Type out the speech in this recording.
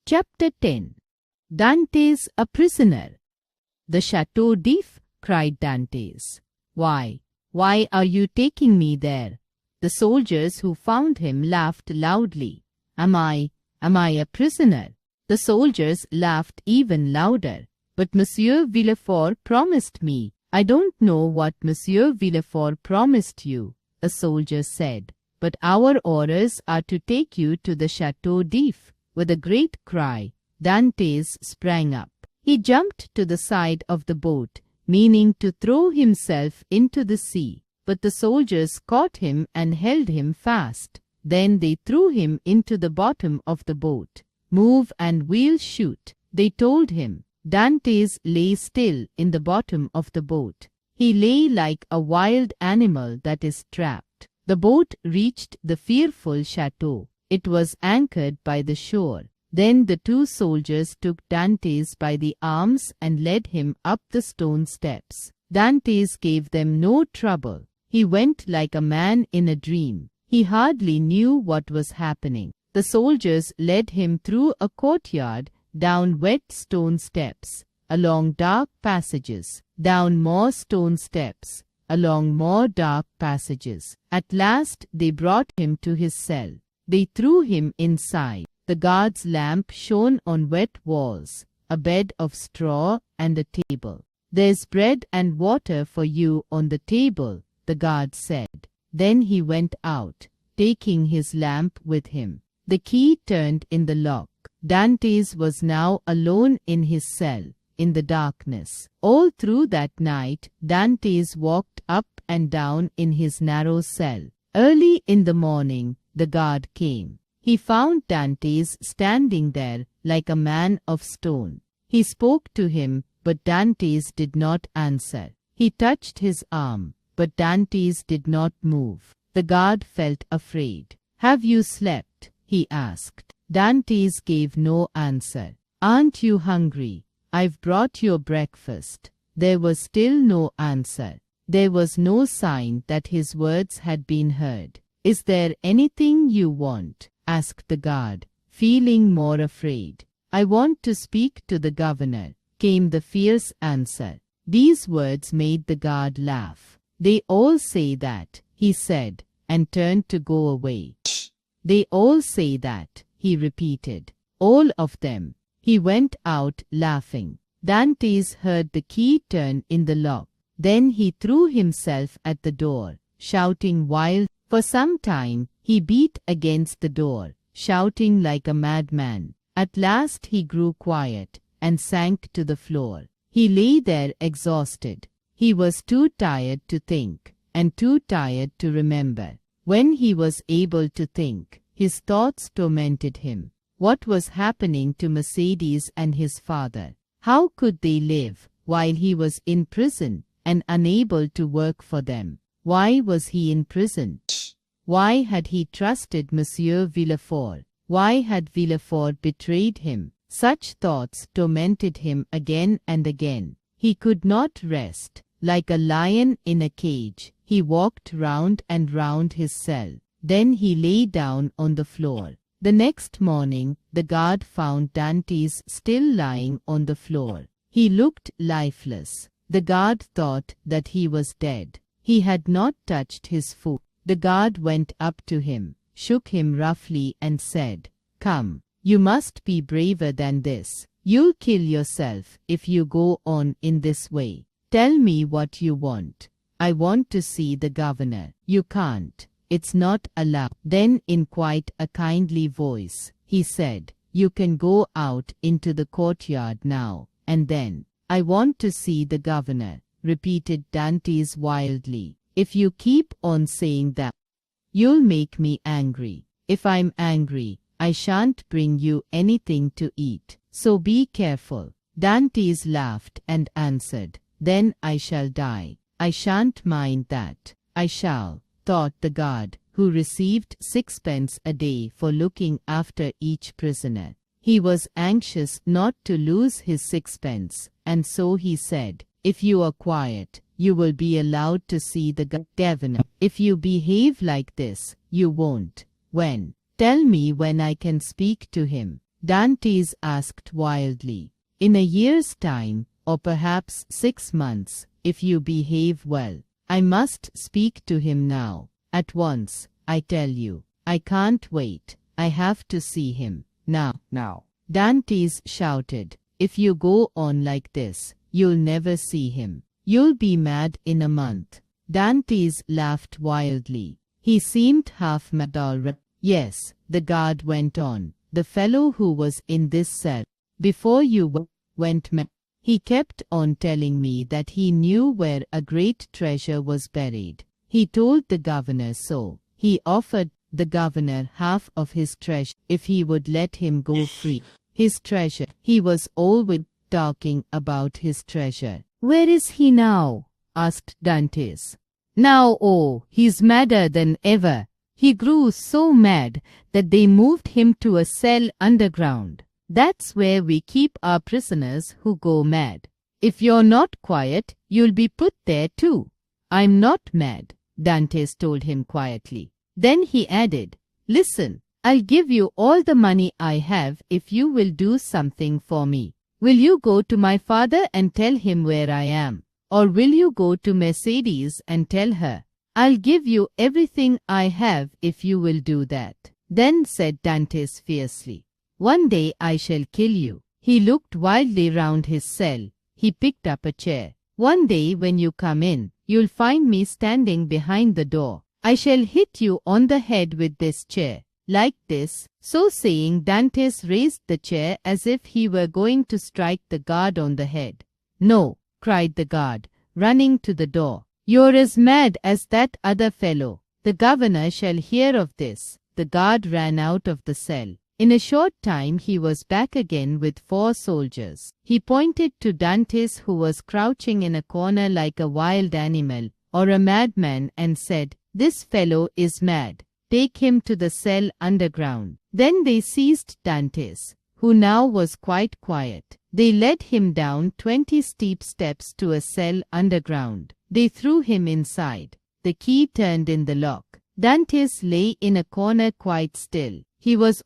Chapter 10. Dantes a prisoner. "The Chateau d'If," cried Dantes. Why are you taking me there?" The soldiers who found him laughed loudly. Am I a prisoner?" The soldiers laughed even louder. "But Monsieur Villefort promised me." "I don't know what Monsieur Villefort promised you," a soldier said, "but our orders are to take you to the Chateau d'If." With a great cry, Dantes sprang up. He jumped to the side of the boat, meaning to throw himself into the sea, but the soldiers caught him and held him fast. Then they threw him into the bottom of the boat. "Move and we'll shoot," they told him. Dantes lay still in the bottom of the boat. He lay like a wild animal that is trapped. The boat reached the fearful chateau. It was anchored by the shore. Then the two soldiers took Dantes by the arms and led him up the stone steps. Dantes gave them no trouble. He went like a man in a dream. He hardly knew what was happening. The soldiers led him through a courtyard, down wet stone steps, along dark passages, down more stone steps, along more dark passages. At last they brought him to his cell. They threw him inside. The guard's lamp shone on wet walls, a bed of straw and a table. "There's bread and water for you on the table," the guard said. Then he went out, taking his lamp with him. The key turned in the lock. Dantes was now alone in his cell, in the darkness. All through that night, Dantes walked up and down in his narrow cell. Early in the morning, the guard came. He found Dantes standing there like a man of stone. He spoke to him, but Dantes did not answer. He touched his arm, but Dantes did not move. The guard felt afraid. "Have you slept?" he asked. Dantes gave no answer. "Aren't you hungry? I've brought your breakfast." There was still no answer. There was no sign that his words had been heard. "Is there anything you want?" asked the guard, feeling more afraid. "I want to speak to the governor," came the fierce answer. These words made the guard laugh. "They all say that," he said, and turned to go away. "They all say that," he repeated. "All of them." He went out laughing. Dantes heard the key turn in the lock. Then he threw himself at the door, shouting wild. For some time he beat against the door, shouting like a madman. At last he grew quiet and sank to the floor. He lay there exhausted. He was too tired to think, and too tired to remember. When he was able to think, his thoughts tormented him. What was happening to Mercedes and his father? How could they live while he was in prison and unable to work for them? Why was he in prison? Why had he trusted Monsieur Villefort? Why had Villefort betrayed him? Such thoughts tormented him again and again. He could not rest. Like a lion in a cage, he walked round and round his cell. Then he lay down on the floor. The next morning, the guard found Dantes still lying on the floor. He looked lifeless. The guard thought that he was dead. He had not touched his foot. The guard went up to him, shook him roughly and said, "Come, you must be braver than this. You'll kill yourself if you go on in this way. Tell me what you want." "I want to see the governor." "You can't. It's not allowed." Then in quite a kindly voice, he said, "You can go out into the courtyard now, and then." "I want to see the governor," repeated Dantes wildly. "If you keep on saying that, you'll make me angry. If I'm angry, I shan't bring you anything to eat. So be careful." Dantes laughed and answered, "Then I shall die. I shan't mind that." "I shall," thought the guard, who received 6 pence a day for looking after each prisoner. He was anxious not to lose his 6 pence, and so he said, "If you are quiet, you will be allowed to see the governor. If you behave like this, you won't." "When? Tell me when I can speak to him." Dantes asked wildly. In a year's time, or perhaps 6 months, if you behave well. I must speak to him now. At once, I tell you. I can't wait. I have to see him. Now. Dantes shouted. If you go on like this, you'll never see him. You'll be mad in a month. Dantes laughed wildly. He seemed half mad already. Yes, the guard went on. The fellow who was in this cell before you went mad. He kept on telling me that he knew where a great treasure was buried. He told the governor so. He offered the governor half of his treasure if he would let him go free. His treasure. He was always talking about his treasure. Where is he now? Asked Dantes. Now, oh, he's madder than ever. He grew so mad that they moved him to a cell underground. That's where we keep our prisoners who go mad. If you're not quiet, you'll be put there too. I'm not mad, Dantes told him quietly. Then he added, listen, I'll give you all the money I have if you will do something for me. Will you go to my father and tell him where I am? Or will you go to Mercedes and tell her? I'll give you everything I have if you will do that. Then said Dantes fiercely. One day I shall kill you. He looked wildly round his cell. He picked up a chair. One day when you come in, you'll find me standing behind the door. I shall hit you on the head with this chair, like this. So saying, Dantes raised the chair as if he were going to strike the guard on the head. No, cried the guard, running to the door. You're as mad as that other fellow. The governor shall hear of this. The guard ran out of the cell. In a short time he was back again with 4 soldiers. He pointed to Dantes, who was crouching in a corner like a wild animal or a madman, and said, this fellow is mad. Take him to the cell underground. Then they seized Dantes, who now was quite quiet. They led him down 20 steep steps to a cell underground. They threw him inside. The key turned in the lock. Dantes lay in a corner quite still. He was